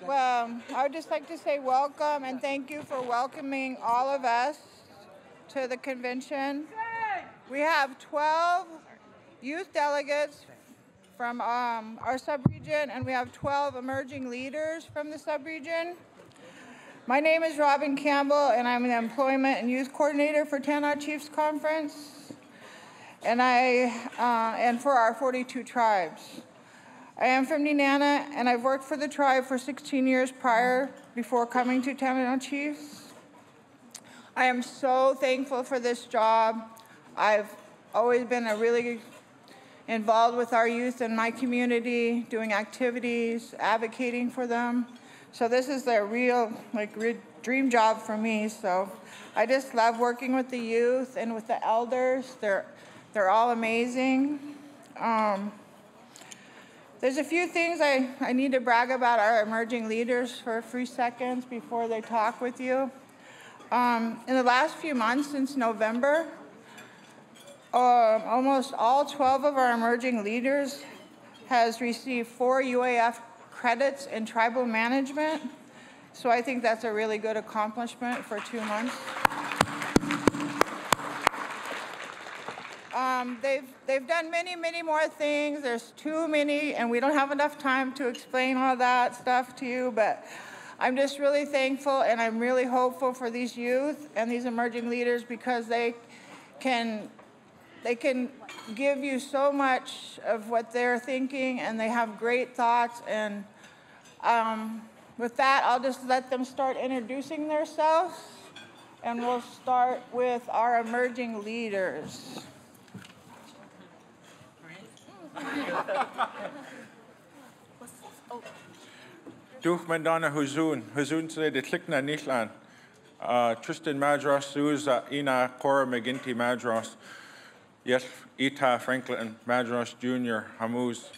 Well, I would just like to say welcome and thank you for welcoming all of us to the convention. We have 12 youth delegates from our subregion, and we have 12 emerging leaders from the subregion. My name is Robin Campbell, and I'm the Employment and Youth Coordinator for Tanana Chiefs Conference, and for our 42 tribes. I am from Nenana, and I've worked for the tribe for 16 years before coming to Tanana Chiefs. I am so thankful for this job. I've always been really involved with our youth in my community, doing activities, advocating for them. So this is a real dream job for me. So I just love working with the youth and with the elders. They're all amazing. There's a few things I need to brag about our emerging leaders for a few seconds before they talk with you. In the last few months, since November, almost all 12 of our emerging leaders has received 4 UAF credits in tribal management. So I think that's a really good accomplishment for 2 months. They've done many more things. There's too many, and we don't have enough time to explain all that stuff to you, but I'm just really thankful, and I'm really hopeful for these youth and these emerging leaders, because they can give you so much of what they're thinking, and they have great thoughts. And with that, I'll just let them start introducing themselves, and we'll start with our emerging leaders. Duch Mandana Huzun today the Clickna Nishlan, Tristan Madros, Suza, Ina, Cora McGinty Madros, yes, Ita Franklin Madros Jr., Hamuz,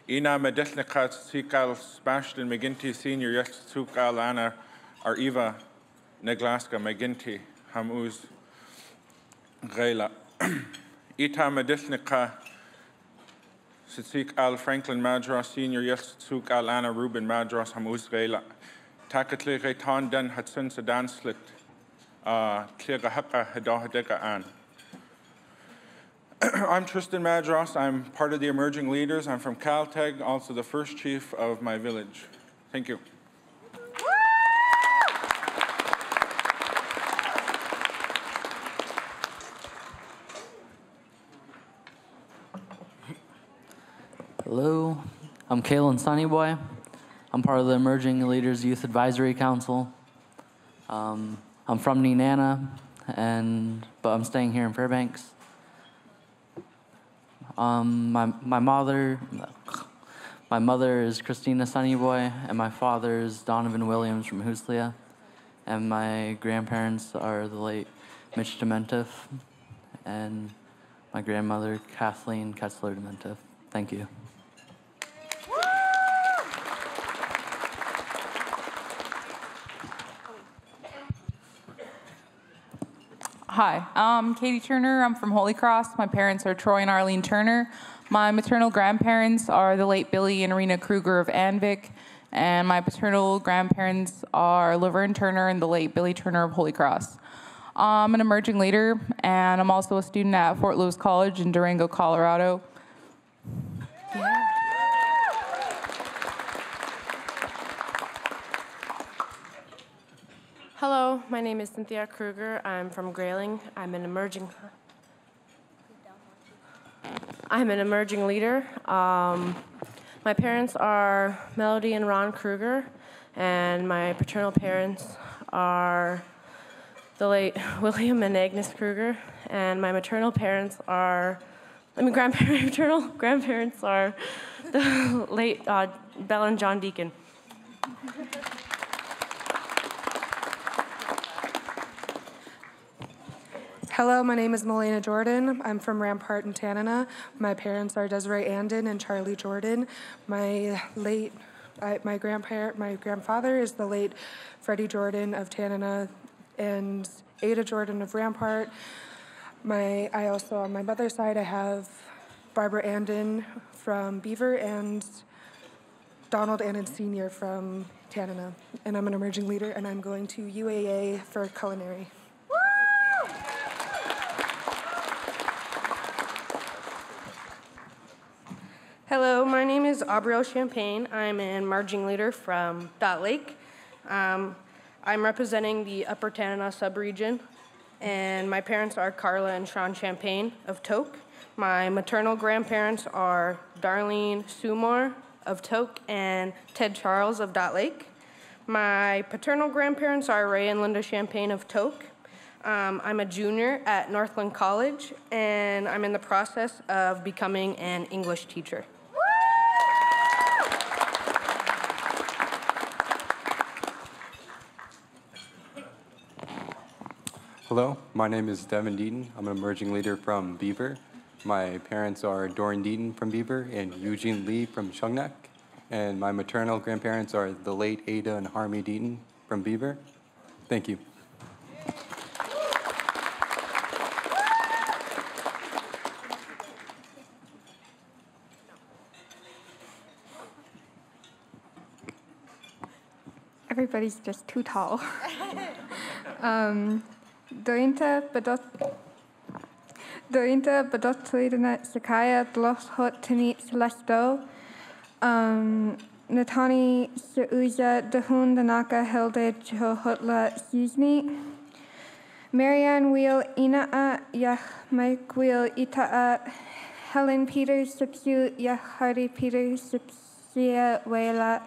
Ina Medesnikat Sikal Sebastian McGinty Sr., yes, Sukal Anna, or Eva Neglaska McGinty, Hamuz, Gela. Ita Medesnika Sitsik Al Franklin Madras Senior, yes, Suk Al Anna Ruben Madras Hamus Gela. Takatli Retan Den Hudson Sedan Slit, Kliga Haka Hedahadeka An. I'm Tristan Madras. I'm part of the emerging leaders. I'm from Caltech, also the first chief of my village. Thank you. Hello, I'm Kalen Sunnyboy. I'm part of the Emerging Leaders Youth Advisory Council. I'm from Nenana, but I'm staying here in Fairbanks. My mother is Christina Sunnyboy, and my father is Donovan Williams from Hooslia, and my grandparents are the late Mitch Dementif, and my grandmother Kathleen Ketzler Dementif. Thank you. Hi, I'm Katie Turner. I'm from Holy Cross. My parents are Troy and Arlene Turner. My maternal grandparents are the late Billy and Arena Kruger of Anvik, and my paternal grandparents are Laverne Turner and the late Billy Turner of Holy Cross. I'm an emerging leader, and I'm also a student at Fort Lewis College in Durango, Colorado. Yeah. Hello, my name is Cynthia Kruger. I'm from Grayling. I'm an emerging leader. My parents are Melody and Ron Kruger, and my paternal parents are the late William and Agnes Kruger, and my maternal parents are, maternal grandparents are the late Belle and John Deacon. Hello, my name is Melena Jordan. I'm from Rampart in Tanana. My parents are Desiree Andon and Charlie Jordan. My grandfather is the late Freddie Jordan of Tanana and Ada Jordan of Rampart. I also, on my mother's side, I have Barbara Andon from Beaver and Donald Andon Sr. from Tanana. And I'm an emerging leader, and I'm going to UAA for culinary. Hello, my name is Aubrielle Champagne. I'm an emerging leader from Dot Lake. I'm representing the Upper Tanana subregion, and my parents are Carla and Sean Champagne of Tok. My maternal grandparents are Darlene Sumar of Tok and Ted Charles of Dot Lake. My paternal grandparents are Ray and Linda Champagne of Tok. I'm a junior at Northland College, and I'm in the process of becoming an English teacher. Hello, my name is Devin Deaton. I'm an emerging leader from Beaver. My parents are Doran Deaton from Beaver and Eugene Lee from Shungnak. And my maternal grandparents are the late Ada and Harmy Deaton from Beaver. Thank you. Everybody's just too tall. Dointa badotluidna sakaya dlos hot tanit celestial. Natani seuja dahun danaka hilde johotla sizni. Marianne Wheel Inaa Yah Mike Wheel Itaa Helen Peters Sipsu Yah Hardy Peters Sipsia Wela.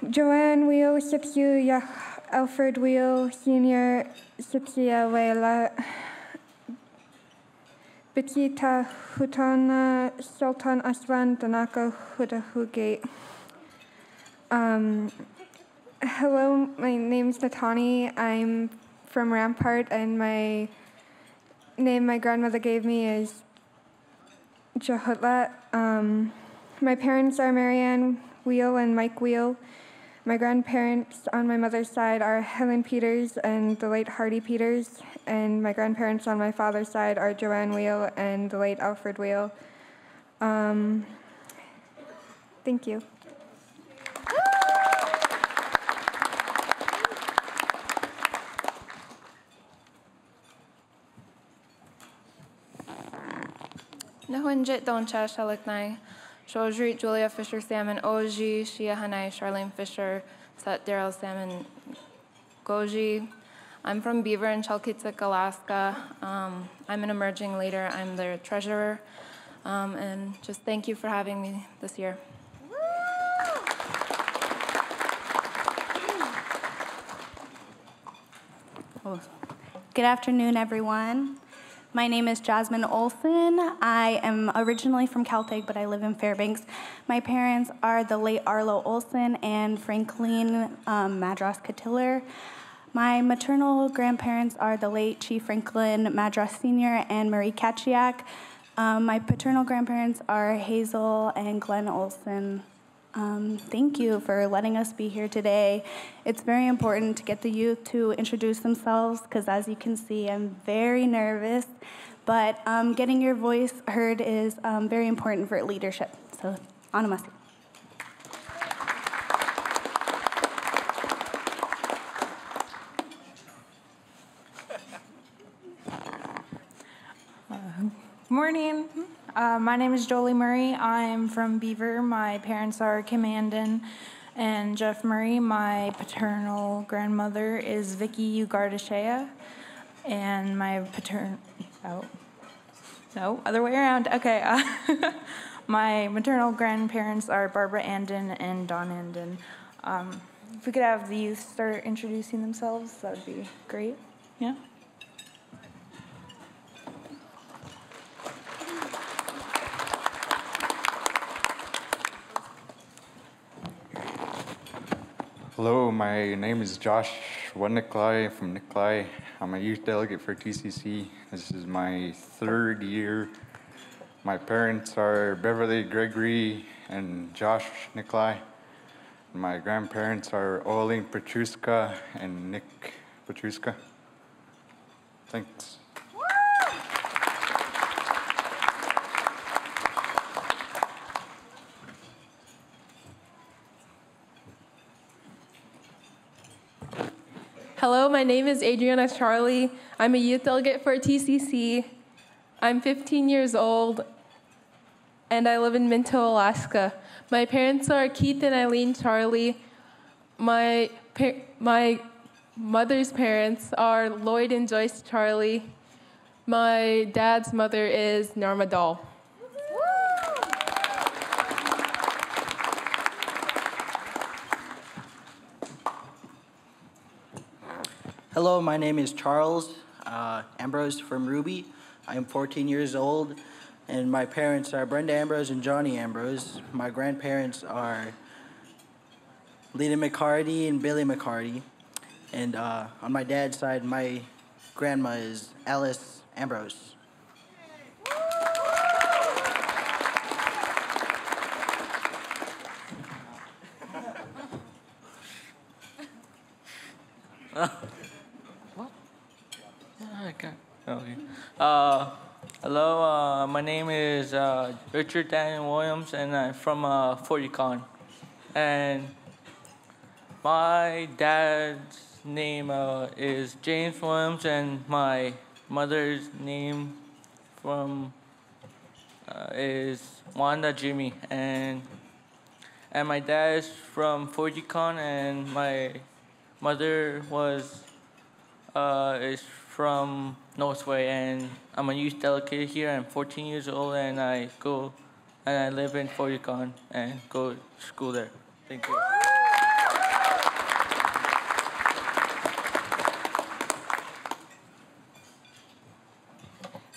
Joanne Wheel Sipsu Yah Alfred Wheel Senior Sipsia Wela. Bitita Hutana Sultan Aslan Danaka Hudahugate. Hello, my name's Natani. I'm from Rampart, and my name my grandmother gave me is Jahutla. My parents are Marianne Wheel and Mike Wheel. My grandparents on my mother's side are Helen Peters and the late Hardy Peters, and my grandparents on my father's side are Joanne Wheel and the late Alfred Wheel. Thank you. Nahunjit Doncha Shaliknai, Shojrit Julia Fisher Salmon Oji, Shia Hanai Charlene Fisher, Sat Daryl Salmon Goji. I'm from Beaver in Chalkitsik, Alaska. I'm an emerging leader. I'm the treasurer. And just thank you for having me this year. Good afternoon, everyone. My name is Jasmine Olson. I am originally from Caltech, but I live in Fairbanks. My parents are the late Arlo Olson and Franklin Madras Catiller. My maternal grandparents are the late Chief Franklin Madras Sr. and Marie Kachiak. My paternal grandparents are Hazel and Glenn Olson. Thank you for letting us be here today. It's very important to get the youth to introduce themselves because, as you can see, I'm very nervous. But getting your voice heard is very important for leadership. So, onomasi. Good morning. My name is Jolie Murray. I'm from Beaver. My parents are Kim Andon and Jeff Murray. My paternal grandmother is Vicky Ugardashea. And my other way around. Okay. My maternal grandparents are Barbara Andon and Don Andon. If we could have the youth start introducing themselves, that would be great. Yeah? Hello, my name is Josh Nikolai from Nikolai. I'm a youth delegate for TCC. This is my third year. My parents are Beverly Gregory and Josh Nikolai. My grandparents are Oline Petruska and Nick Petruska. Thanks. my name is Adriana Charlie. I'm a youth delegate for TCC. I'm 15 years old, and I live in Minto, Alaska. My parents are Keith and Eileen Charlie. My mother's parents are Lloyd and Joyce Charlie. My dad's mother is Norma Dahl. Hello, my name is Charles Ambrose from Ruby. I am 14 years old, and my parents are Brenda Ambrose and Johnny Ambrose. My grandparents are Lena McCarty and Billy McCarty. And on my dad's side, my grandma is Alice Ambrose. What? Okay. Hello, my name is Richard Daniel Williams, and I'm from Fort Yukon. And my dad's name is James Williams, and my mother's name is Wanda Jimmy. And my dad is from Fort Yukon, and my mother is from Northway, and I'm a youth delegate here. I'm 14 years old, and I live in Fort Yukon and go to school there. Thank you.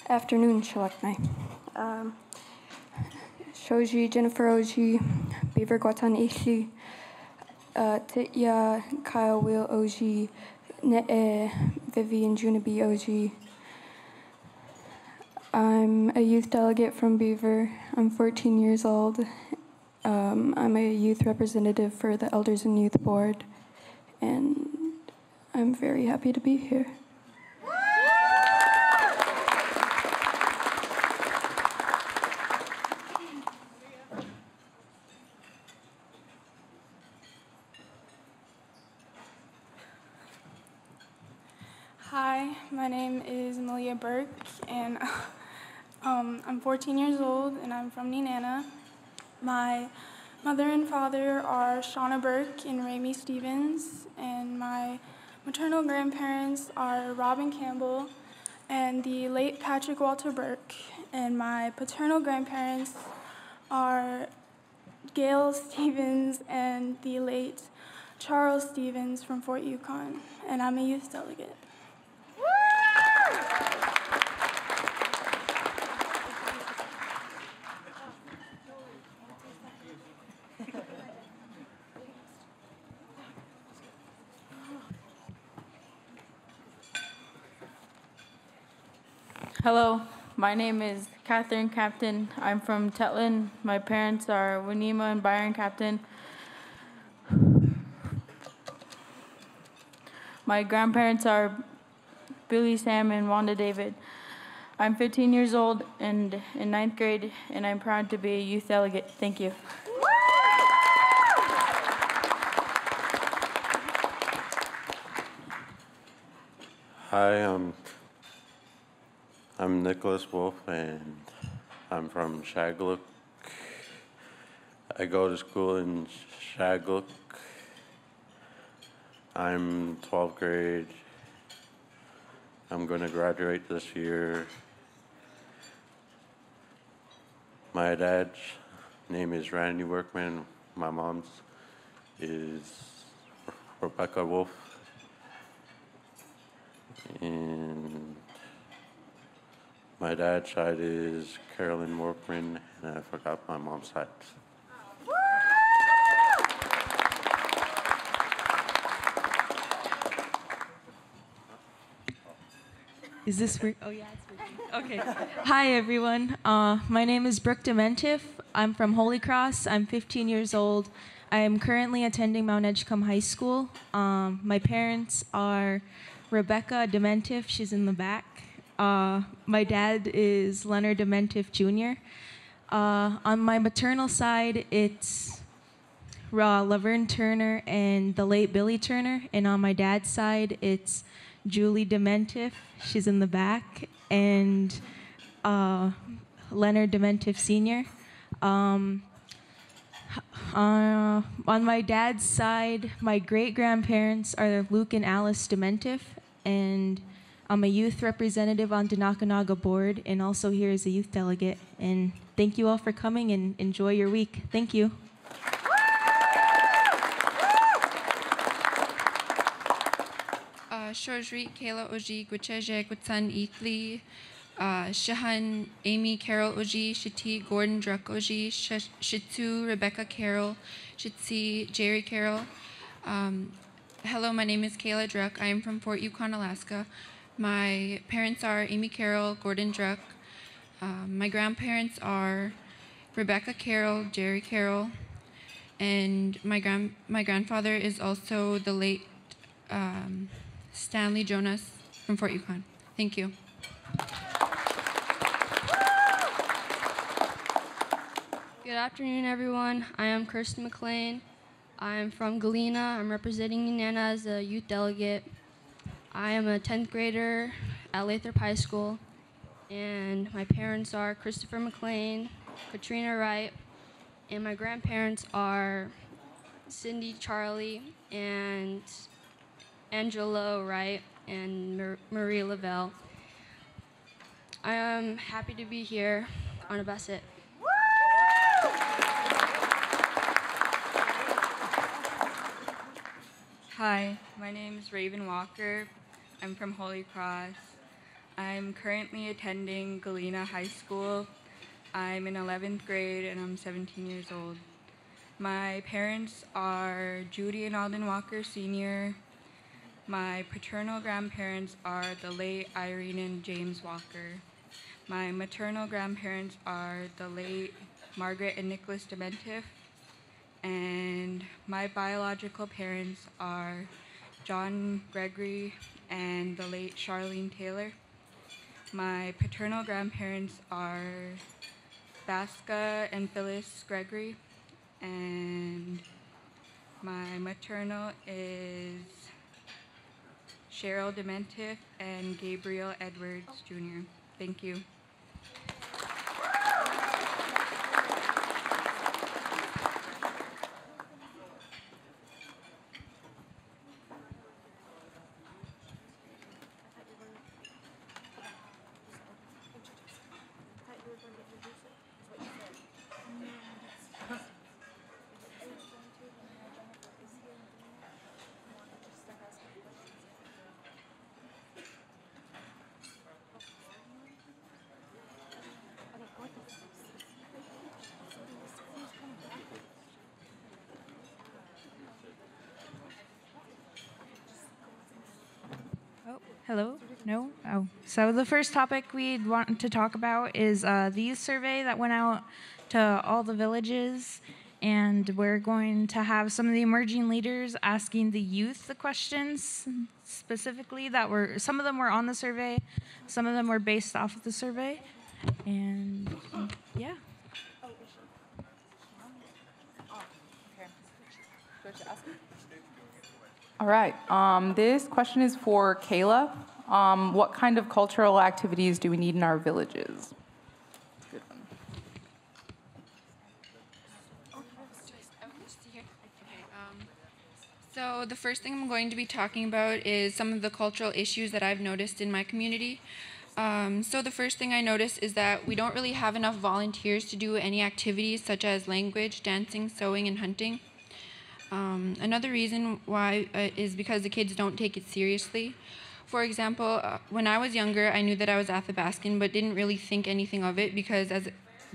Afternoon, Shalaknai. Shoji, Jennifer Oji, Beaver Guatan Ishi, Titya, Kyle Will Oji, Ne'e, Vivian Junabi Oji. I'm a youth delegate from Beaver. I'm 14 years old. I'm a youth representative for the Elders and Youth Board, and I'm very happy to be here. Hi, my name is Amelia Burke, and I'm 14 years old, and I'm from Nenana. My mother and father are Shauna Burke and Ramey Stevens, and my maternal grandparents are Robin Campbell and the late Patrick Walter Burke, and my paternal grandparents are Gail Stevens and the late Charles Stevens from Fort Yukon, and I'm a youth delegate. Hello, my name is Catherine Captain. I'm from Tetlin. My parents are Winema and Byron Captain. My grandparents are Billy Sam and Wanda David. I'm 15 years old and in 9th grade, and I'm proud to be a youth delegate. Thank you. Hi, I'm Nicholas Wolf, and I'm from Shaglook. I go to school in Shaglook. I'm 12th grade. I'm going to graduate this year. My dad's name is Randy Workman. My mom's is Rebecca Wolf. And my dad's side is Carolyn Workman, and I forgot my mom's side. Is this work? Oh yeah, it's working. Okay. Hi everyone. My name is Brooke Dementif. I'm from Holy Cross. I'm 15 years old. I am currently attending Mount Edgecombe High School. My parents are Rebecca Dementif. She's in the back. My dad is Leonard Dementif Jr. On my maternal side, it's Laverne Turner and the late Billy Turner. And on my dad's side, it's Julie Dementif. She's in the back. And Leonard Dementif Sr. On my dad's side, my great-grandparents are Luke and Alice Dementif, and I'm a youth representative on the Nakanaga board, and also here as a youth delegate. And thank you all for coming, and enjoy your week. Thank you. Shojri, Kayla Oji, Gwicheje, Gwitsan Eatley, Shahan, Amy Carol Oji, Shiti, Gordon Druck Oji, Shitsu, Rebecca Carroll, Shitsi, Jerry Carroll. Hello, my name is Kayla Druck. I am from Fort Yukon, Alaska. My parents are Amy Carroll, Gordon Druck. My grandparents are Rebecca Carroll, Jerry Carroll, and my grandfather is also the late Stanley Jonas from Fort Yukon. Thank you. Good afternoon, everyone. I am Kirsten McLean. I am from Galena. I'm representing Nana as a youth delegate. I am a 10th grader at Lathrop High School, and my parents are Christopher McLean, Katrina Wright, and my grandparents are Cindy Charlie and Angela Wright and Marie Lavelle. I am happy to be here on a Bassett. Hi, my name is Raven Walker. I'm from Holy Cross. I'm currently attending Galena High School. I'm in 11th grade and I'm 17 years old. My parents are Judy and Alden Walker Sr. My paternal grandparents are the late Irene and James Walker. My maternal grandparents are the late Margaret and Nicholas Dementif. And my biological parents are John Gregory and the late Charlene Taylor. My paternal grandparents are Basca and Phyllis Gregory. And my maternal is Cheryl Dementif and Gabriel Edwards Jr. Thank you. Hello? No? Oh. So the first topic we'd want to talk about is the youth survey that went out to all the villages. And we're going to have some of the emerging leaders asking the youth the questions specifically that were, some of them were on the survey, some of them were based off of the survey. And yeah. All right. This question is for Kayla. What kind of cultural activities do we need in our villages? Good one. So the first thing I'm going to be talking about is some of the cultural issues that I've noticed in my community. So the first thing I noticed is that we don't really have enough volunteers to do any activities such as language, dancing, sewing, and hunting. Another reason why is because the kids don't take it seriously. For example, when I was younger, I knew that I was Athabascan, but didn't really think anything of it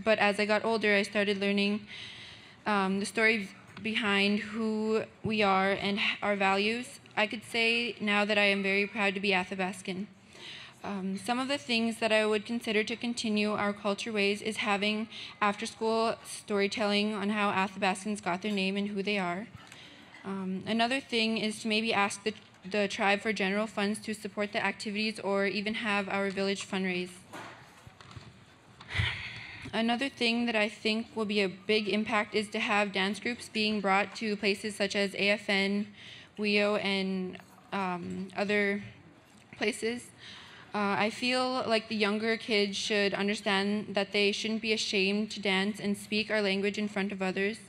but as I got older, I started learning the story behind who we are and our values. I could say now that I am very proud to be Athabascan. Some of the things that I would consider to continue our culture ways is having after-school storytelling on how Athabascans got their name and who they are. Another thing is to maybe ask the tribe for general funds to support the activities or even have our village fundraise. Another thing that I think will be a big impact is to have dance groups being brought to places such as AFN, WIO, and other places. I feel like the younger kids should understand that they shouldn't be ashamed to dance and speak our language in front of others,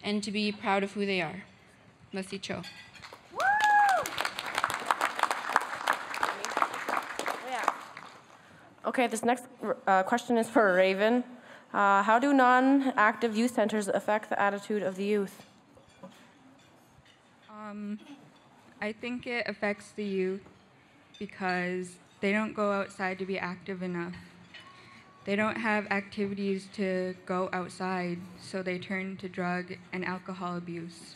and to be proud of who they are. Masicho. Okay, this next question is for Raven. How do non-active youth centers affect the attitude of the youth? I think it affects the youth because they don't go outside to be active enough. They don't have activities to go outside, so they turn to drug and alcohol abuse.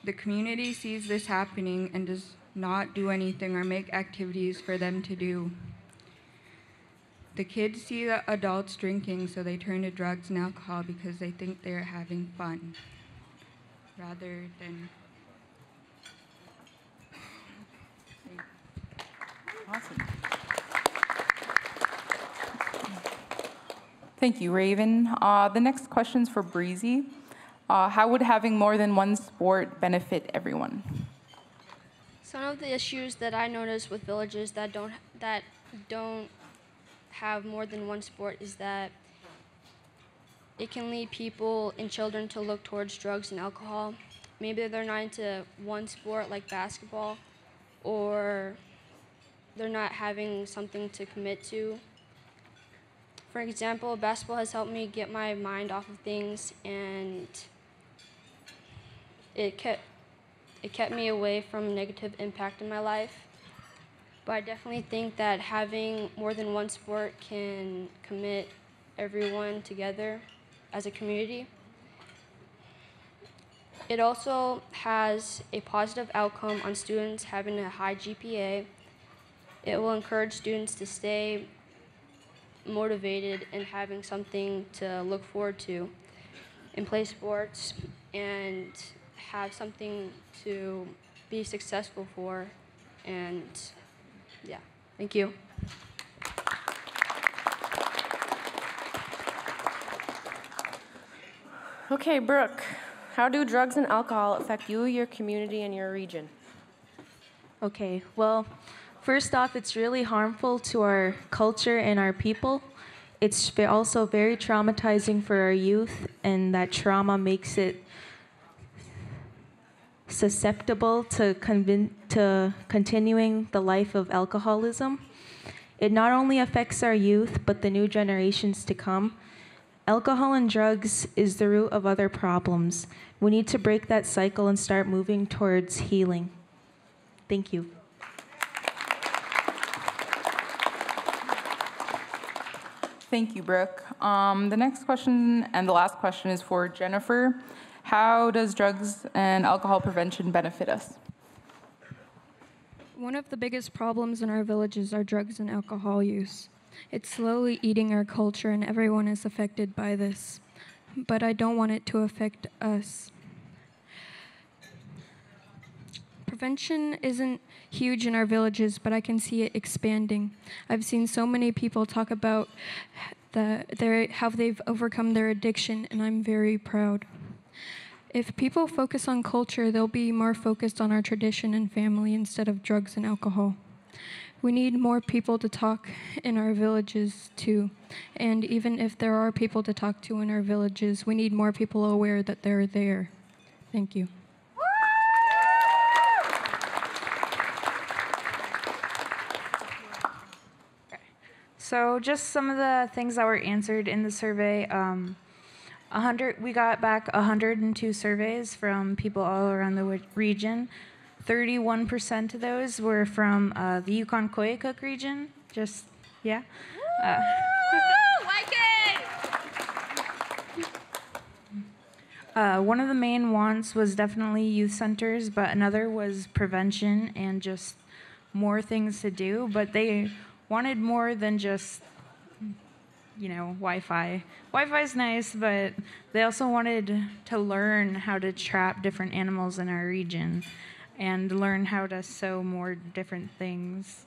The community sees this happening and does not do anything or make activities for them to do. The kids see the adults drinking, so they turn to drugs and alcohol because they think they're having fun, rather than... Awesome. Thank you, Raven. The next question's for Breezy. How would having more than one sport benefit everyone? Some of the issues that I notice with villages that don't have more than one sport is that it can lead people and children to look towards drugs and alcohol. Maybe they're not into one sport like basketball, or they're not having something to commit to. For example, basketball has helped me get my mind off of things, and it kept me away from negative impact in my life. But I definitely think that having more than one sport can commit everyone together as a community. It also has a positive outcome on students having a high GPA. It will encourage students to stay motivated and having something to look forward to and play sports and have something to be successful for. And yeah, thank you. Okay, Brooke, how do drugs and alcohol affect you, your community, and your region? Okay, well, first off, it's really harmful to our culture and our people. It's also very traumatizing for our youth, and that trauma makes it susceptible to continuing the life of alcoholism. It not only affects our youth, but the new generations to come. Alcohol and drugs is the root of other problems. We need to break that cycle and start moving towards healing. Thank you. Thank you, Brooke. The next question and the last question is for Jennifer. How does drugs and alcohol prevention benefit us? One of the biggest problems in our villages are drugs and alcohol use. It's slowly eating our culture, and everyone is affected by this. But I don't want it to affect us. Prevention isn't huge in our villages, but I can see it expanding. I've seen so many people talk about how they've overcome their addiction, and I'm very proud. If people focus on culture, they'll be more focused on our tradition and family instead of drugs and alcohol. We need more people to talk in our villages too. And even if there are people to talk to in our villages, we need more people aware that they're there. Thank you. So just some of the things that were answered in the survey. We got back 102 surveys from people all around the region. 31% of those were from the Yukon-Koyukuk region. Just, yeah. Like it! One of the main wants was definitely youth centers, but another was prevention and just more things to do. But they wanted more than just, Wi-Fi. Wi-Fi's nice, but they also wanted to learn how to trap different animals in our region and learn how to sew more different things.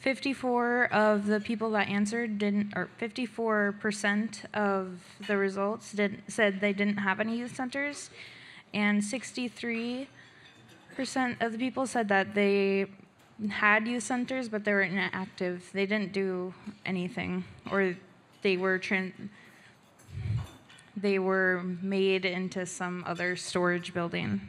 54 of the people that answered didn't, or 54% of the results said they didn't have any youth centers, and 63% of the people said that they had youth centers, but they were inactive. They didn't do anything, or they were made into some other storage building.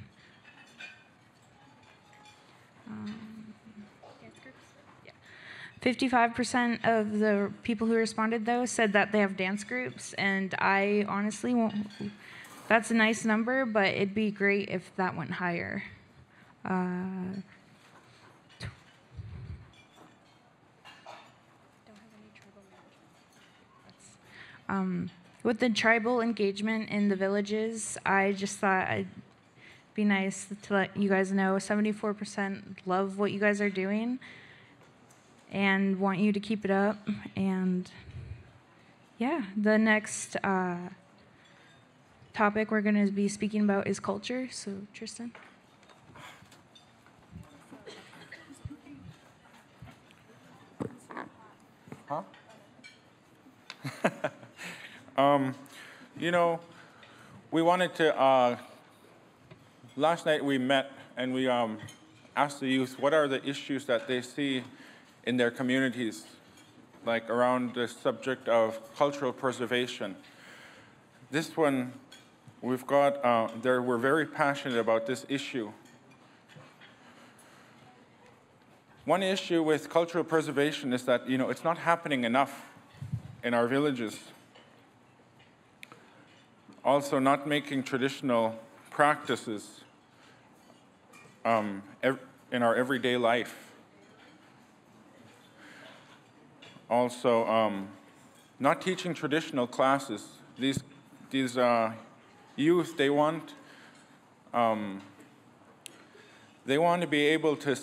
55% of the people who responded, though, said that they have dance groups, and I honestly won't. That's a nice number, but it'd be great if that went higher. With the tribal engagement in the villages, I just thought it'd be nice to let you guys know 74% love what you guys are doing and want you to keep it up. And yeah, the next topic we're going to be speaking about is culture. So, Tristan. Huh? You know, we wanted to, last night we met and we asked the youth what are the issues that they see in their communities, like around the subject of cultural preservation. This one, we've got, we're very passionate about this issue. One issue with cultural preservation is that, it's not happening enough in our villages. Also, not making traditional practices in our everyday life. Also, not teaching traditional classes. These youth, they want to be able to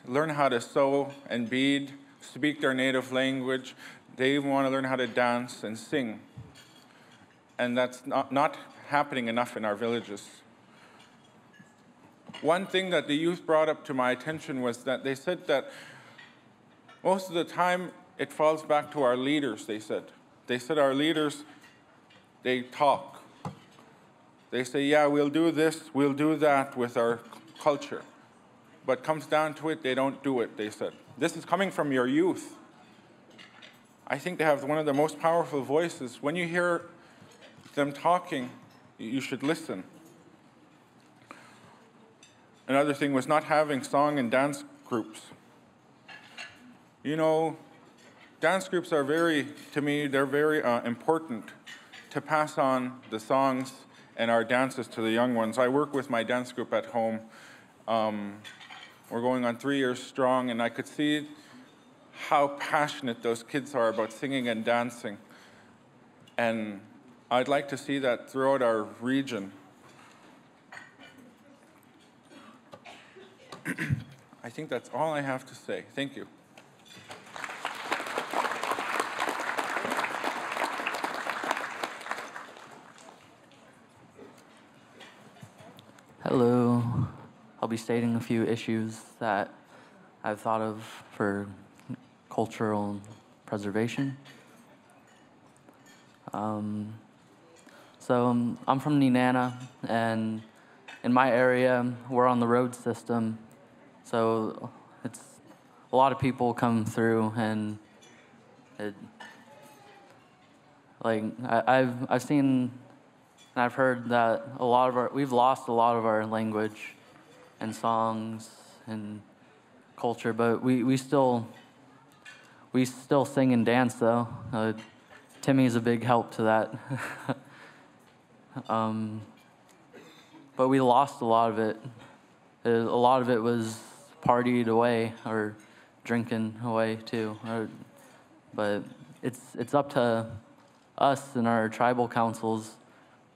learn how to sew and bead, speak their native language. They want to learn how to dance and sing. And that's not happening enough in our villages. One thing that the youth brought up to my attention was that they said that most of the time it falls back to our leaders, they said. They said our leaders, they talk. They say, yeah, we'll do this, we'll do that with our culture. But comes down to it, they don't do it, they said. This is coming from your youth. I think they have one of the most powerful voices. When you hear them talking, you should listen. Another thing was not having song and dance groups. Dance groups are to me, they're very important to pass on the songs and our dances to the young ones. I work with my dance group at home. We're going on 3 years strong, and I could see how passionate those kids are about singing and dancing. And I'd like to see that throughout our region. I think that's all I have to say. Thank you. Hello. I'll be stating a few issues that I've thought of for cultural preservation. So I'm from Nenana, and in my area, we're on the road system. So it's a lot of people come through, and I've seen and I've heard that we've lost a lot of our language and songs and culture, but we still sing and dance though. Timmy's a big help to that. But we lost a lot of it. A lot of it was partied away or drinking away too. But it's up to us and our tribal councils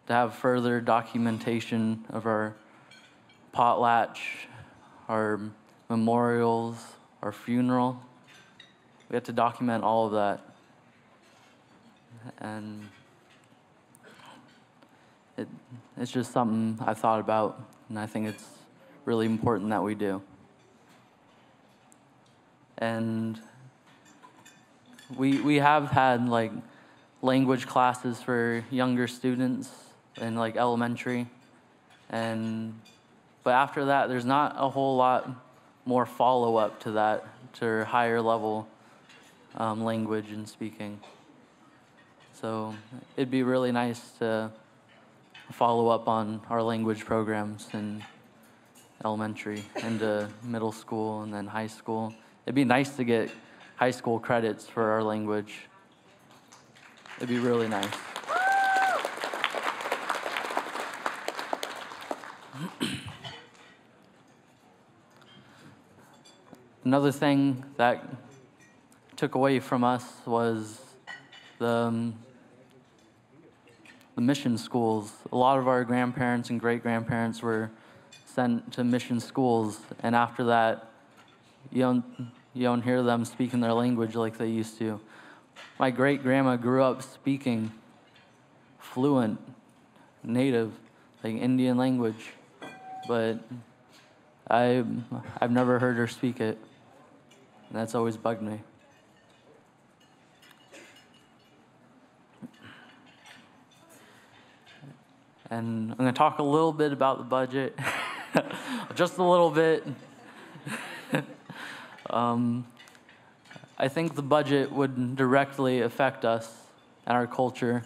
to have further documentation of our potlatch, our memorials, our funeral. We have to document all of that. And it's just something I thought about, and I think it's really important that we do. And we have had like language classes for younger students in like elementary, but after that, there's not a whole lot more follow-up to that, to higher level language and speaking. So it'd be really nice to follow up on our language programs in elementary into middle school and then high school. It'd be nice to get high school credits for our language. It'd be really nice. Another thing that took away from us was the mission schools. A lot of our grandparents and great-grandparents were sent to mission schools, and after that, you don't hear them speaking their language like they used to. My great-grandma grew up speaking fluent, native, like Indian language, but I've never heard her speak it, and that's always bugged me. And I'm going to talk a little bit about the budget, just a little bit. I think the budget would directly affect us and our culture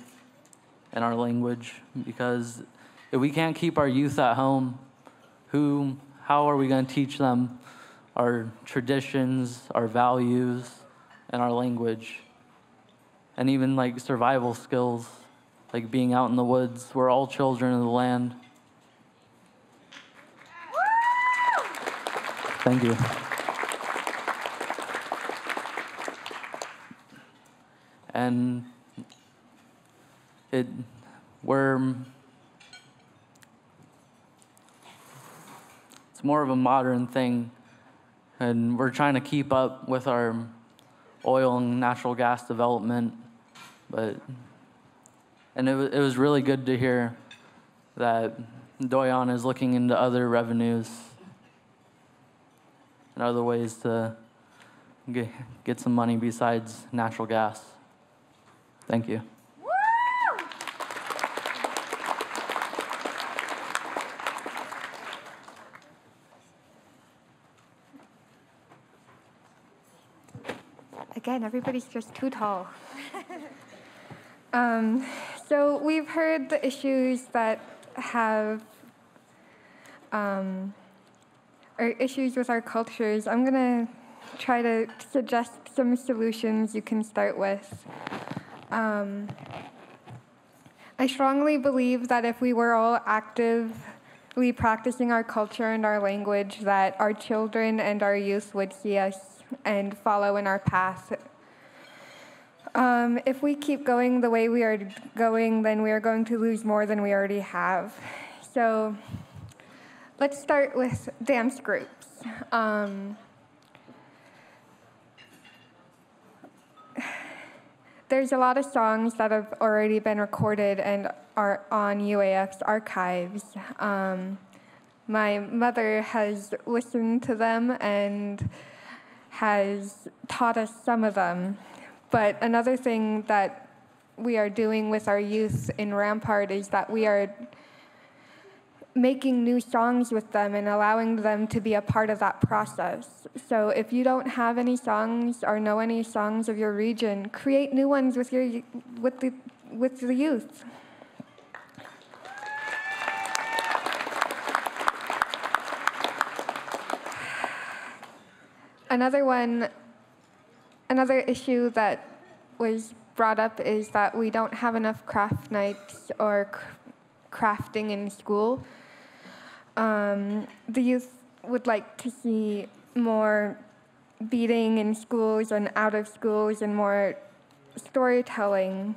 and our language, because if we can't keep our youth at home, how are we going to teach them our traditions, our values, and our language, and even like survival skills, like being out in the woods? We're all children of the land. Thank you. And it's more of a modern thing, and we're trying to keep up with our oil and natural gas development, and it was really good to hear that Doyon is looking into other revenues and other ways to get some money besides natural gas. Thank you. Again, everybody's just too tall. So we've heard the issues that have, or issues with our cultures. I'm going to try to suggest some solutions you can start with. I strongly believe that if we were all actively practicing our culture and our language, that our children and our youth would see us and follow in our path. If we keep going the way we are going, then we are going to lose more than we already have. So let's start with dance groups. There's a lot of songs that have already been recorded and are on UAF's archives. My mother has listened to them and has taught us some of them. But another thing that we are doing with our youth in Rampart is that we are making new songs with them and allowing them to be a part of that process. So if you don't have any songs or know any songs of your region, create new ones with the youth. Another issue that was brought up is that we don't have enough craft nights or crafting in school. The youth would like to see more beading in schools and out of schools and more storytelling.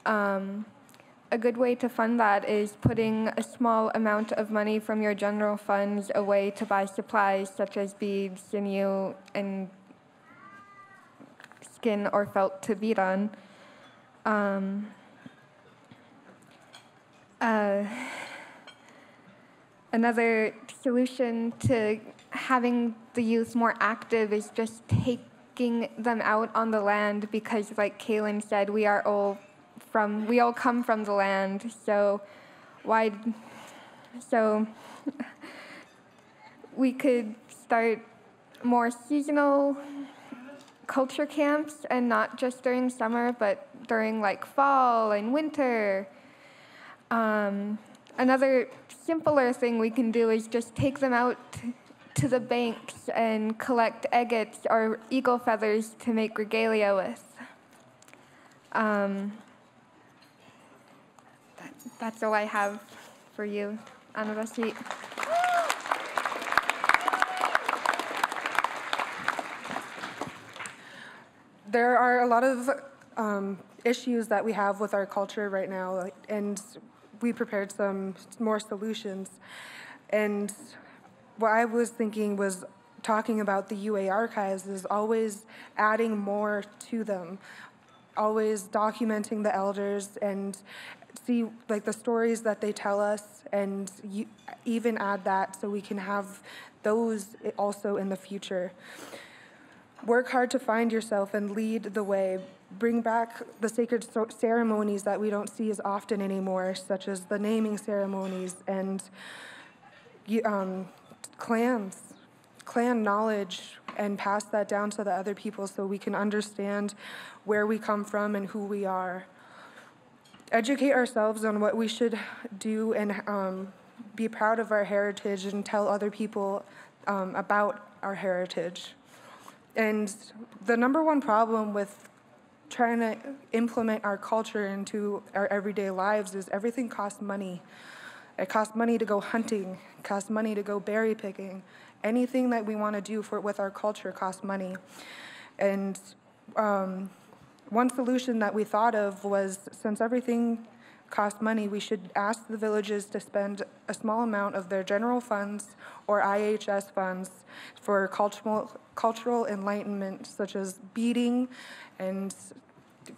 A good way to fund that is putting a small amount of money from your general funds away to buy supplies such as beads, sinew, and skin or felt to bead on. Another solution to having the youth more active is just taking them out on the land because, like Kaylin said, we all come from the land. So we could start more seasonal culture camps, and not just during summer, but during like fall and winter. Another simpler thing we can do is just take them out to the banks and collect agates or eagle feathers to make regalia with. That's all I have for you, Anurasi. There are a lot of issues that we have with our culture right now, and we prepared some more solutions. And what I was thinking was talking about the UA archives is always adding more to them, always documenting the elders and see like the stories that they tell us, and even add that so we can have those also in the future. Work hard to find yourself and lead the way. Bring back the sacred ceremonies that we don't see as often anymore, such as the naming ceremonies and clan knowledge, and pass that down to the other people so we can understand where we come from and who we are. Educate ourselves on what we should do, and be proud of our heritage and tell other people about our heritage. And the number one problem with trying to implement our culture into our everyday lives is everything costs money. It costs money to go hunting, it costs money to go berry picking. Anything that we want to do with our culture costs money. And one solution that we thought of was, since everything costs money, we should ask the villages to spend a small amount of their general funds or IHS funds for cultural enlightenment, such as beading and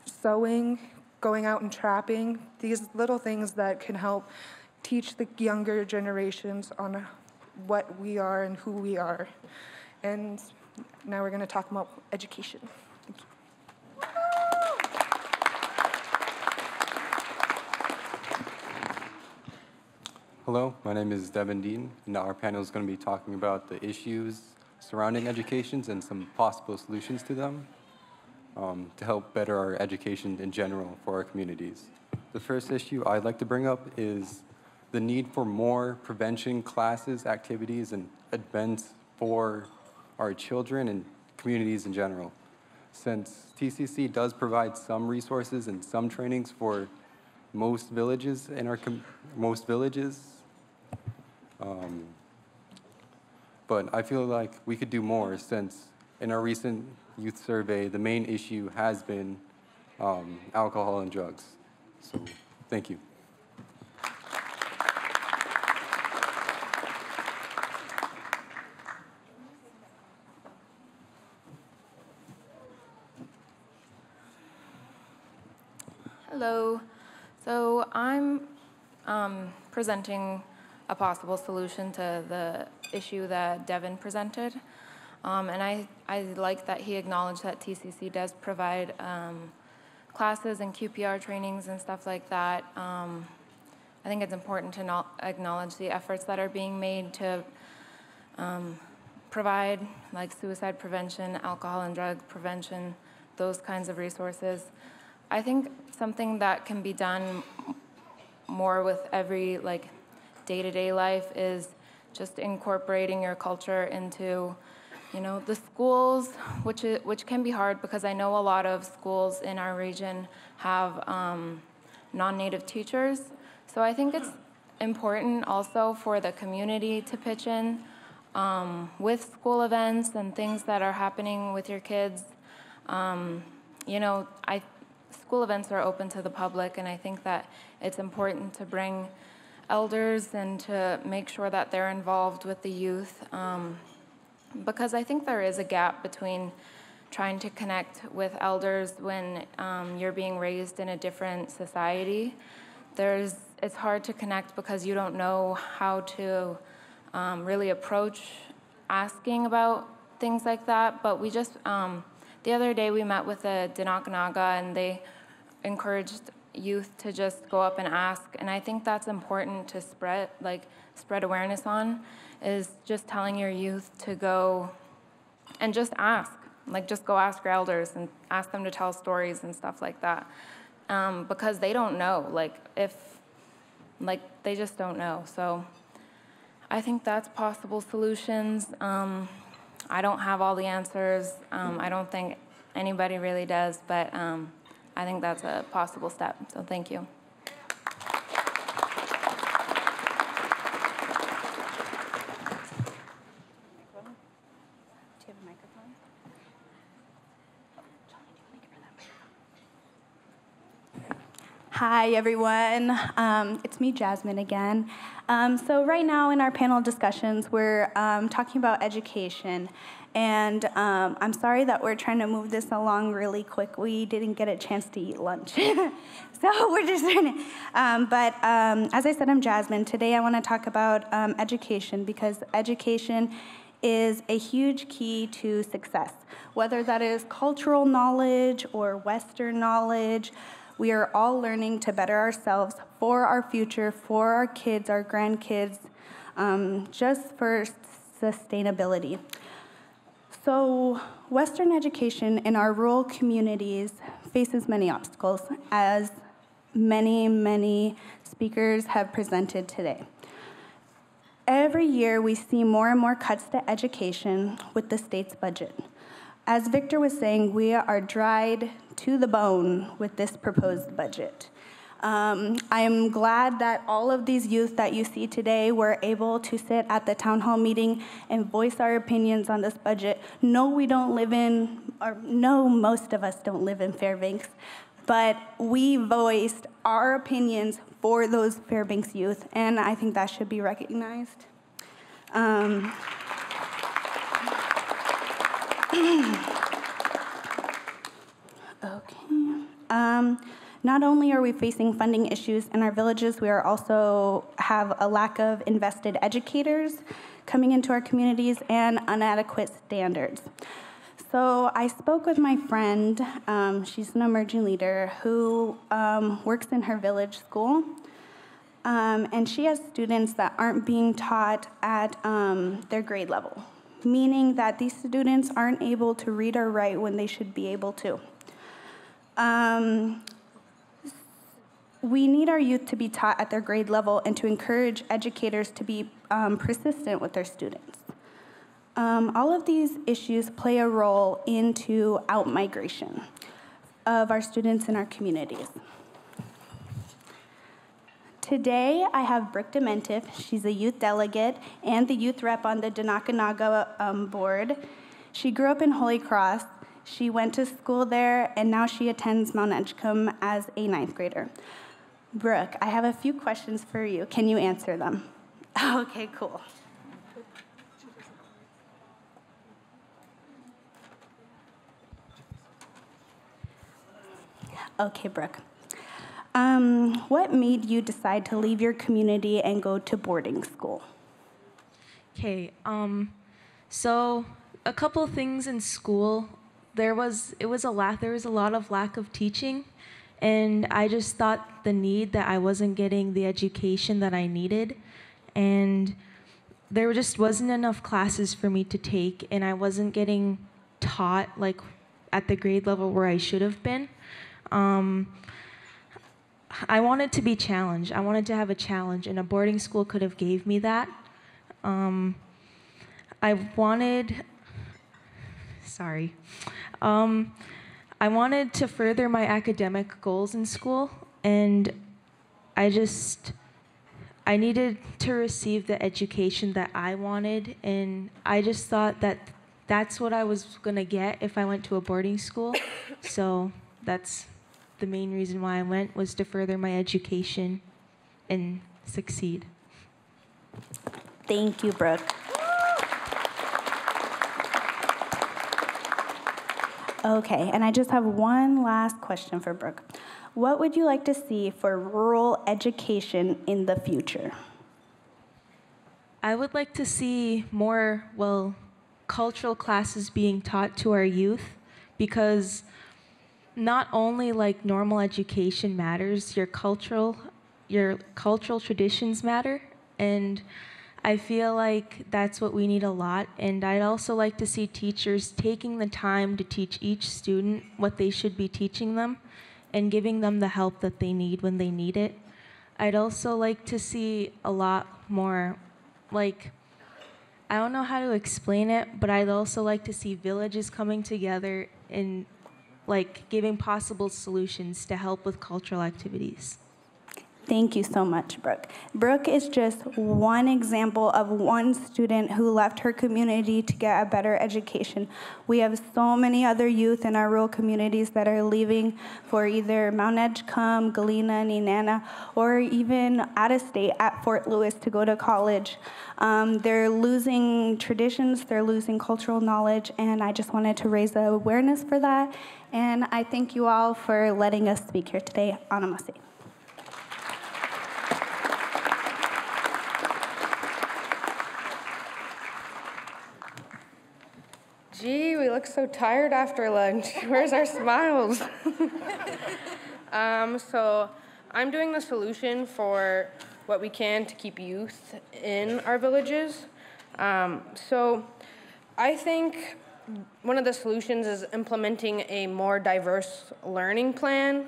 sewing, going out and trapping, these little things that can help teach the younger generations on what we are and who we are. And now we're going to talk about education. Thank you. Hello, my name is Devin Dean, and our panel is going to be talking about the issues surrounding educations and some possible solutions to them to help better our education in general for our communities. The first issue I'd like to bring up is the need for more prevention classes, activities, and events for our children and communities in general. Since TCC does provide some resources and some trainings for most villages in our but I feel like we could do more, since in our recent youth survey, the main issue has been alcohol and drugs. So, thank you. Hello. So I'm presenting a possible solution to the issue that Devin presented. And I like that he acknowledged that TCC does provide classes and QPR trainings and stuff like that. I think it's important to acknowledge the efforts that are being made to provide like suicide prevention, alcohol and drug prevention, those kinds of resources. I think something that can be done more with every like day-to-day life is just incorporating your culture into, you know, the schools, which can be hard because I know a lot of schools in our region have non-native teachers. So I think it's important also for the community to pitch in with school events and things that are happening with your kids. You know, school events are open to the public, and I think that it's important to bring elders and to make sure that they're involved with the youth, because I think there is a gap between trying to connect with elders when you're being raised in a different society. It's hard to connect because you don't know how to really approach asking about things like that, but we just The other day we met with the Dinakanaga, and they encouraged youth to just go up and ask, and I think that's important to spread awareness on, is just telling your youth to go and just ask. Just go ask your elders and ask them to tell stories and stuff like that. Because they don't know, they just don't know. So I think that's possible solutions. I don't have all the answers. I don't think anybody really does, but I think that's a possible step. So thank you. Hi, everyone. It's me, Jasmine, again. So right now in our panel discussions, we're talking about education. And I'm sorry that we're trying to move this along really quick. We didn't get a chance to eat lunch. So we're just trying to. As I said, I'm Jasmine. Today I want to talk about education, because education is a huge key to success. Whether that is cultural knowledge or Western knowledge, we are all learning to better ourselves for our future, for our kids, our grandkids, just for sustainability. So Western education in our rural communities faces many obstacles, as many speakers have presented today. Every year we see more and more cuts to education with the state's budget. As Victor was saying, we are dried to the bone with this proposed budget. I am glad that all of these youth that you see today were able to sit at the town hall meeting and voice our opinions on this budget. No, most of us don't live in Fairbanks, but we voiced our opinions for those Fairbanks youth, and I think that should be recognized. Not only are we facing funding issues in our villages, we are also have a lack of invested educators coming into our communities and inadequate standards. So I spoke with my friend, she's an emerging leader who works in her village school, and she has students that aren't being taught at their grade level, meaning that these students aren't able to read or write when they should be able to. We need our youth to be taught at their grade level and to encourage educators to be persistent with their students. All of these issues play a role into out-migration of our students in our communities. Today, I have Brooke Dementif. She's a youth delegate and the youth rep on the Dinakanaga board. She grew up in Holy Cross. She went to school there, and now she attends Mount Edgecombe as a 9th grader. Brooke, I have a few questions for you. Can you answer them? Okay, cool. Okay, Brooke. What made you decide to leave your community and go to boarding school? Okay, so a couple of things in school. There was a lot of lack of teaching, and I just thought the need that I wasn't getting the education that I needed, and there just wasn't enough classes for me to take, and I wasn't getting taught at the grade level where I should have been. I wanted to be challenged. I wanted to have a challenge, and a boarding school could have gave me that. I wanted to further my academic goals in school, and I needed to receive the education that I wanted, and I just thought that that's what I was gonna get if I went to a boarding school. So that's the main reason why I went, was to further my education and succeed. Thank you, Brooke. Okay, and I just have one last question for Brooke. What would you like to see for rural education in the future? I would like to see more, cultural classes being taught to our youth, because not only like normal education matters, your cultural traditions matter, and I feel like that's what we need a lot. And I'd also like to see teachers taking the time to teach each student what they should be teaching them and giving them the help that they need when they need it. I'd also like to see a lot more, like, I don't know how to explain it, but I'd also like to see villages coming together and like giving possible solutions to help with cultural activities. Thank you so much, Brooke. Brooke is just one example of one student who left her community to get a better education. We have so many other youth in our rural communities that are leaving for either Mount Edgecombe, Galena, Nenana, or even out of state at Fort Lewis to go to college. They're losing traditions, they're losing cultural knowledge, and I just wanted to raise the awareness for that. And I thank you all for letting us speak here today. Anamasi. Gee, we look so tired after lunch. Where's our smiles? So I'm doing the solution for what we can to keep youth in our villages. So I think one of the solutions is implementing a more diverse learning plan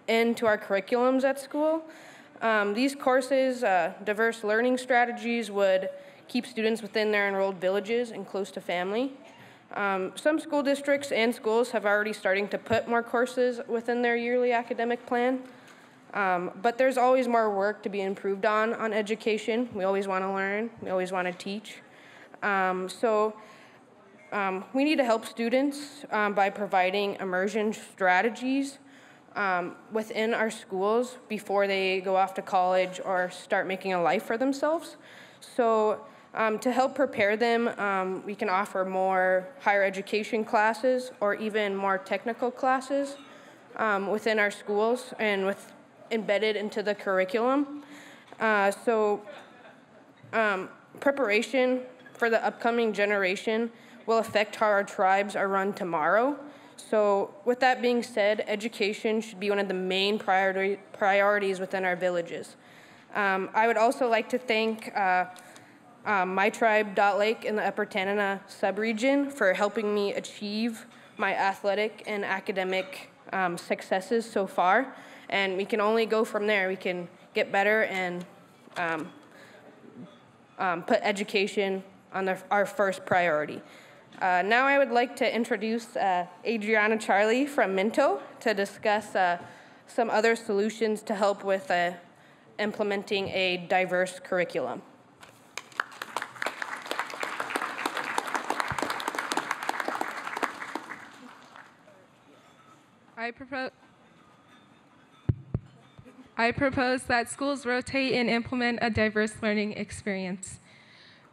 into our curriculums at school. These courses, diverse learning strategies, would keep students within their enrolled villages and close to family. Some school districts and schools have already starting to put more courses within their yearly academic plan, but there's always more work to be improved on education. We always want to learn, we always want to teach. So we need to help students by providing immersion strategies within our schools before they go off to college or start making a life for themselves. So to help prepare them, we can offer more higher education classes or even more technical classes within our schools and embedded into the curriculum. Preparation for the upcoming generation will affect how our tribes are run tomorrow. So with that being said, education should be one of the main priorities within our villages. I would also like to thank my tribe, Dot Lake, in the Upper Tanana subregion for helping me achieve my athletic and academic successes so far. And we can only go from there. We can get better and put education on our first priority. Now I would like to introduce Adriana Charlie from Minto to discuss some other solutions to help with implementing a diverse curriculum. I propose that schools rotate and implement a diverse learning experience.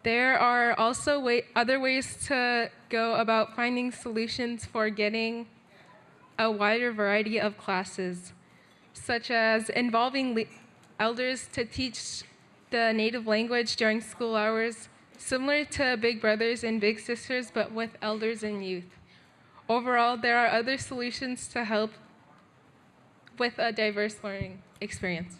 There are also other ways to go about finding solutions for getting a wider variety of classes, such as involving elders to teach the native language during school hours, similar to Big Brothers and Big Sisters, but with elders and youth. Overall, there are other solutions to help with a diverse learning experience.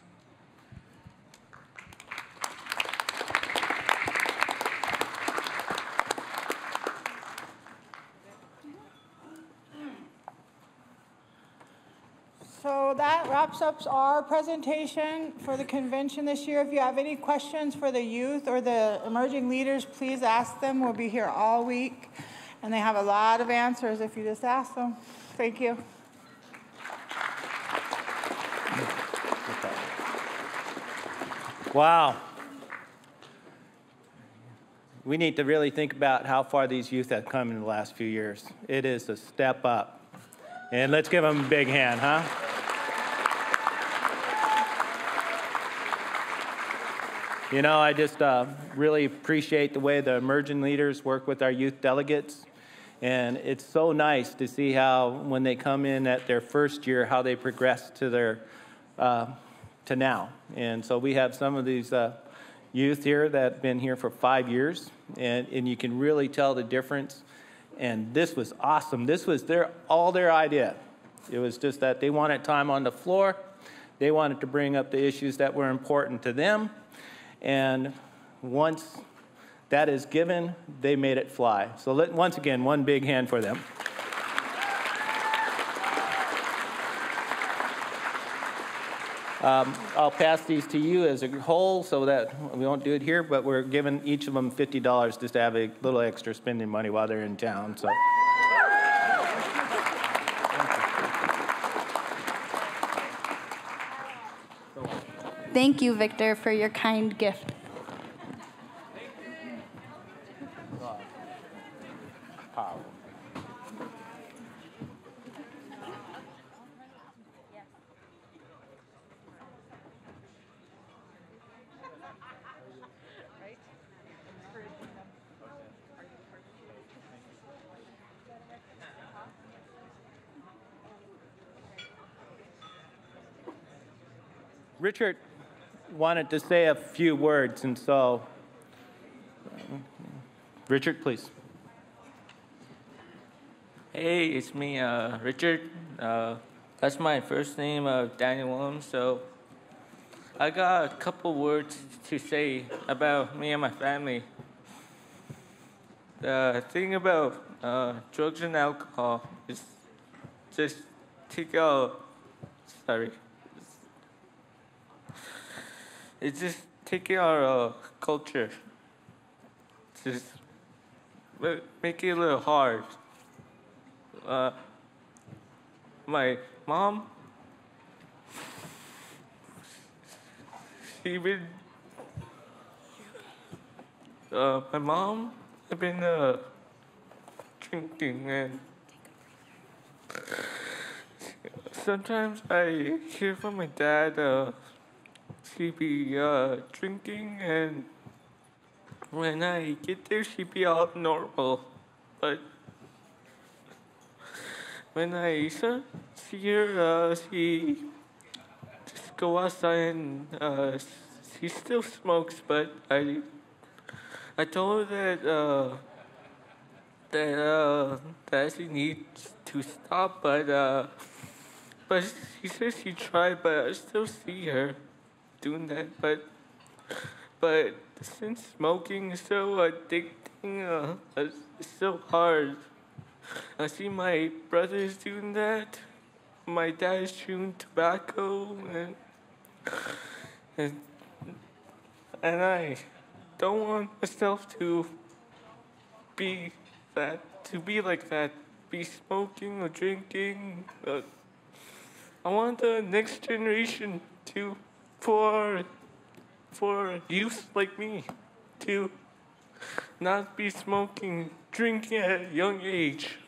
So that wraps up our presentation for the convention this year. If you have any questions for the youth or the emerging leaders, please ask them. We'll be here all week, and they have a lot of answers if you just ask them. Thank you. Wow. We need to really think about how far these youth have come in the last few years. It is a step up. And let's give them a big hand, huh? You know, I just really appreciate the way the emerging leaders work with our youth delegates. And it's so nice to see how, when they come in at their first year, how they progress to their to now. And so we have some of these youth here that have been here for 5 years, and you can really tell the difference And this was awesome. This was all their idea. It was just that they wanted time on the floor. They wanted to bring up the issues that were important to them. And once that is given, they made it fly. So once again, one big hand for them. I'll pass these to you as a whole so that we won't do it here, but we're giving each of them $50 just to have a little extra spending money while they're in town. So. Thank you, Victor, for your kind gift. Richard wanted to say a few words, and so, Richard, please. Hey, it's me, Richard. That's my first name, Daniel Williams. So I got a couple words to say about me and my family. The thing about drugs and alcohol is just take out, it's just taking our culture. Just make it a little hard. My mom, my mom, I've been drinking, and sometimes I hear from my dad, she'd be drinking, and when I get there, she'd be all normal. But when I see her, she just go outside and she still smokes. But I told her that she needs to stop. But she says she tried. But I still see her doing that. But since smoking is so addicting, it's so hard. I see my brothers doing that. My dad's chewing tobacco, and I don't want myself to be like that, be smoking or drinking. I want the next generation for youth like me to not be smoking, drinking at a young age.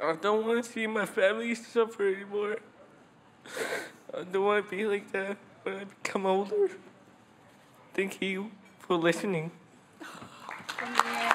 I don't want to see my family suffer anymore. I don't want to be like that when I become older. Thank you for listening. Yeah.